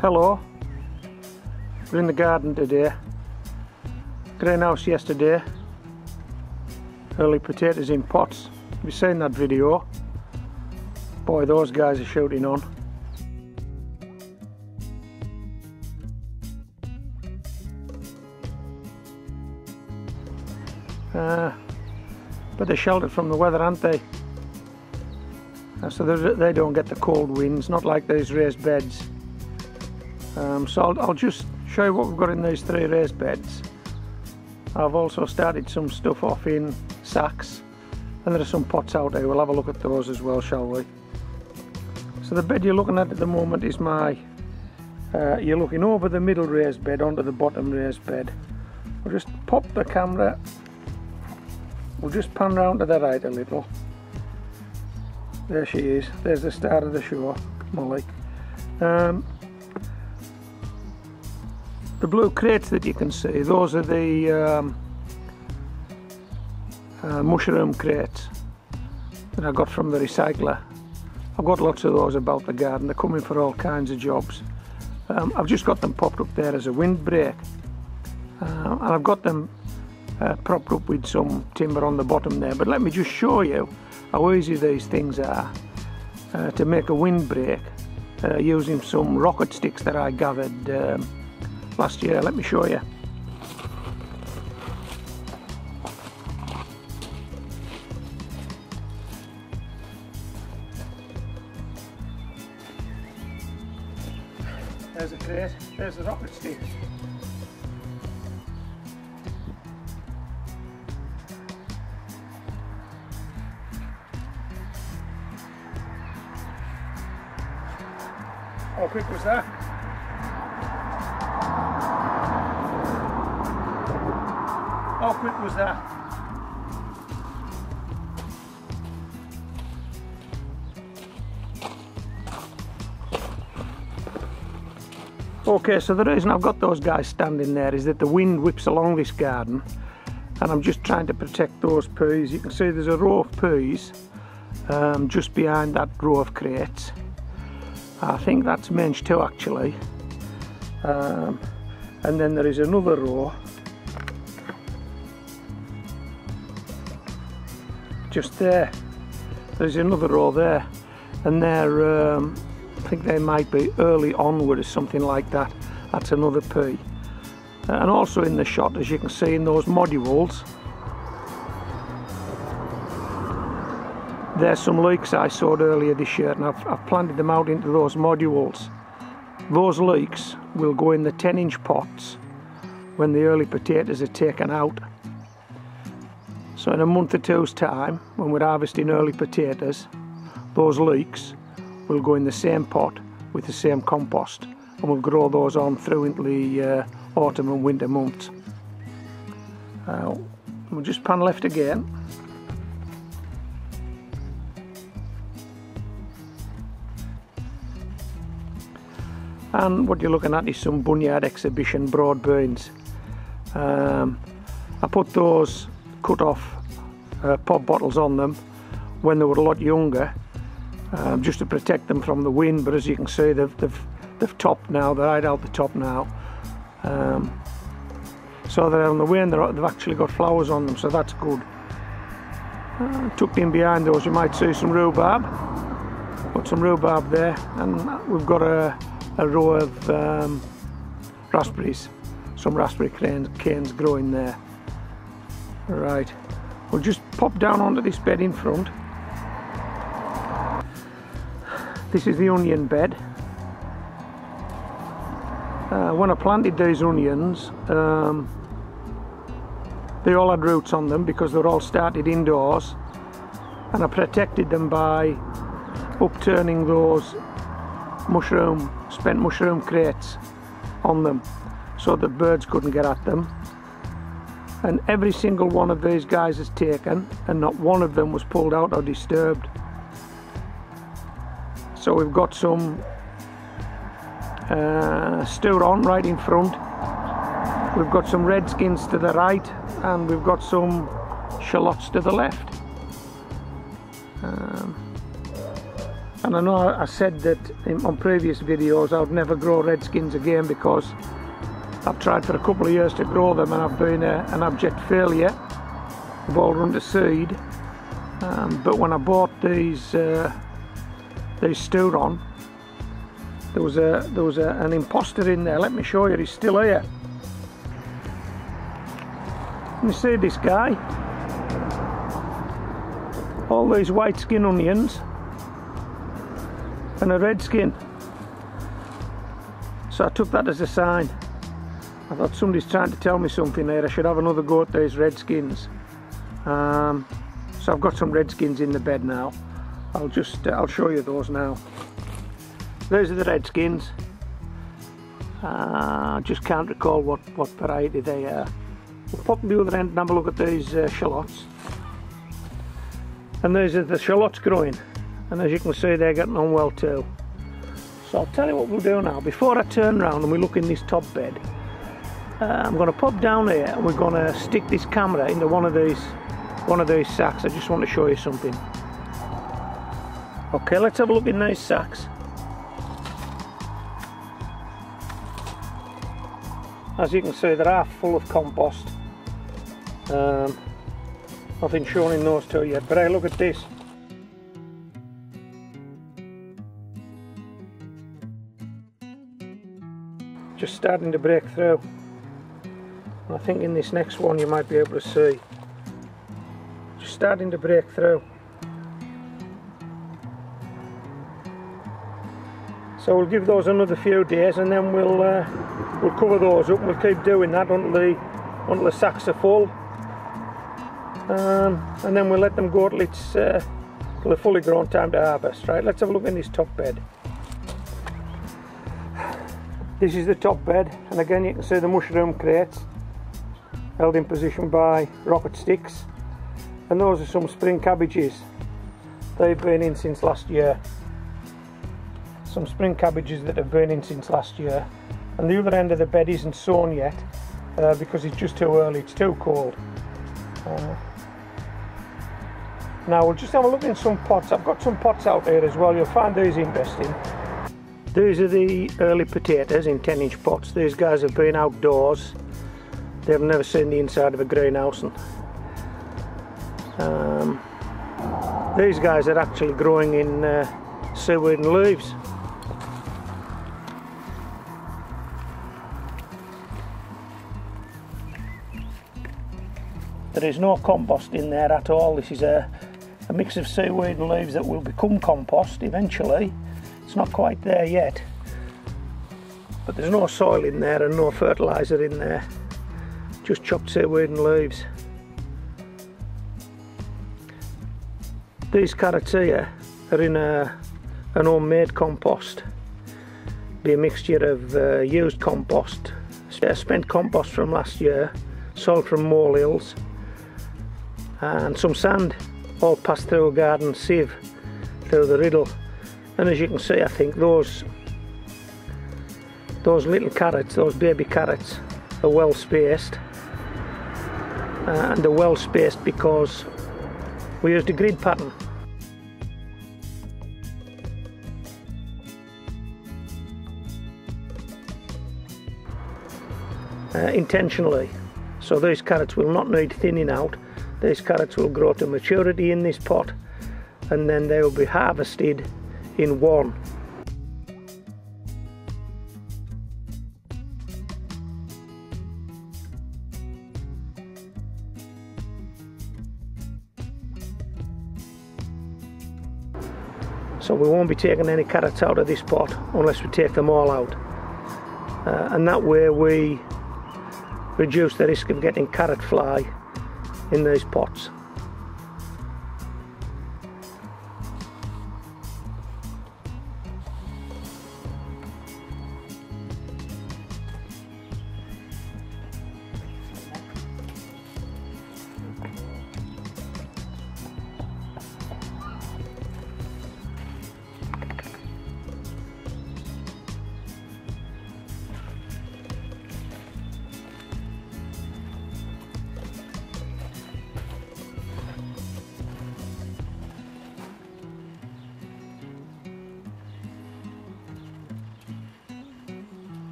Hello, we're in the garden today. Greenhouse yesterday, early potatoes in pots. You've seen that video. Boy, those guys are shooting on. But they're sheltered from the weather, aren't they? So they don't get the cold winds, not like these raised beds. So I'll just show you what we've got in these 3 raised beds. I've also started some stuff off in sacks, and there are some pots out there. We'll have a look at those as well, shall we? So the bed you're looking at the moment is you're looking over the middle raised bed onto the bottom raised bed. We'll just pop the camera, we'll just pan round to the right a little. There she is, there's the start of the show, Molly. The blue crates that you can see, those are the mushroom crates that I got from the recycler. I've got lots of those about the garden. They're coming for all kinds of jobs. I've just got them popped up there as a windbreak, and I've got them propped up with some timber on the bottom there. But let me just show you how easy these things are to make a windbreak using some rocket sticks that I gathered last year. Let me show you. There's a crate, there's the rocket stick. How quick was that? How quick was that? Okay, so the reason I've got those guys standing there is that the wind whips along this garden, and I'm just trying to protect those peas. You can see there's a row of peas just behind that row of crates. I think that's Mangetout actually, and then there is another row just there. There's another row there, and they're I think they might be early onward or something like that. That's another pea. And also in the shot, as you can see in those modules, there's some leeks I sowed earlier this year, and I've planted them out into those modules. Those leeks will go in the 10-inch pots when the early potatoes are taken out. So in a month or two's time, when we're harvesting early potatoes, those leeks will go in the same pot with the same compost, and we'll grow those on through into the autumn and winter months. We'll just pan left again. And what you're looking at is some Bunyard Exhibition broad beans. I put those cut off pop bottles on them when they were a lot younger, just to protect them from the wind, but as you can see they've topped now, they're right out the top now. So they're on the way, and they've actually got flowers on them, so that's good. Tucked in behind those you might see some rhubarb. Got some rhubarb there, and we've got a row of raspberries, some raspberry canes growing there. Right, we'll just pop down onto this bed in front. This is the onion bed. When I planted these onions, they all had roots on them because they're all started indoors, and I protected them by upturning those spent mushroom crates on them so that birds couldn't get at them. And every single one of these guys is taken, and not one of them was pulled out or disturbed. So we've got some stir on right in front, we've got some Redskins to the right, and we've got some Shallots to the left. And I know I said that on previous videos I would never grow Redskins again because I've tried for a couple of years to grow them and I've been an abject failure. They've all run to seed. But when I bought these stewed on, there was an imposter in there. Let me show you, he's still here. You see this guy? All these white skin onions and a Redskin. So I took that as a sign. I thought somebody's trying to tell me something here. I should have another go at these Redskins. So I've got some Redskins in the bed now. I'll show you those now. Those are the Redskins. I just can't recall what variety they are. We'll pop the other end and have a look at these Shallots. And these are the Shallots growing. And as you can see, they're getting on well too. So I'll tell you what we'll do now. Before I turn around and we look in this top bed, I'm going to pop down here and we're going to stick this camera into one of these sacks. I just want to show you something. Okay, let's have a look in these sacks. As you can see, they're half full of compost. Nothing shown in those two yet, but hey, look at this. Just starting to break through. And I think in this next one you might be able to see. Just starting to break through. So we'll give those another few days and then we'll cover those up. We'll keep doing that until the sacks are full. And then we'll let them go till they're fully grown, time to harvest. Right, let's have a look in this top bed. This is the top bed, and again you can see the mushroom crates held in position by rocket sticks, and those are some spring cabbages. They've been in since last year. Some spring cabbages that have been in since last year, and the other end of the bed isn't sown yet because it's just too early, it's too cold. Now we'll just have a look in some pots. I've got some pots out here as well, you'll find these interesting. These are the early potatoes in 10-inch pots. These guys have been outdoors. They've never seen the inside of a greenhouse. These guys are actually growing in seaweed and leaves. There is no compost in there at all. This is a mix of seaweed and leaves that will become compost eventually. It's not quite there yet, but there's no soil in there and no fertiliser in there, just chopped seaweed and leaves. These carrots here are in an homemade compost. Be a mixture of used compost, spent compost from last year, soil from molehills, and some sand, all passed through a garden sieve through the riddle. And as you can see, I think those little carrots, those baby carrots, are well spaced, and they're well spaced because we used a grid pattern. Intentionally, so these carrots will not need thinning out. These carrots will grow to maturity in this pot, and then they will be harvested in one. So we won't be taking any carrots out of this pot unless we take them all out, and that way we reduce the risk of getting carrot fly in these pots.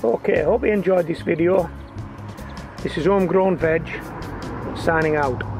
Okay, hope you enjoyed this video. This is Homegrown Veg, signing out.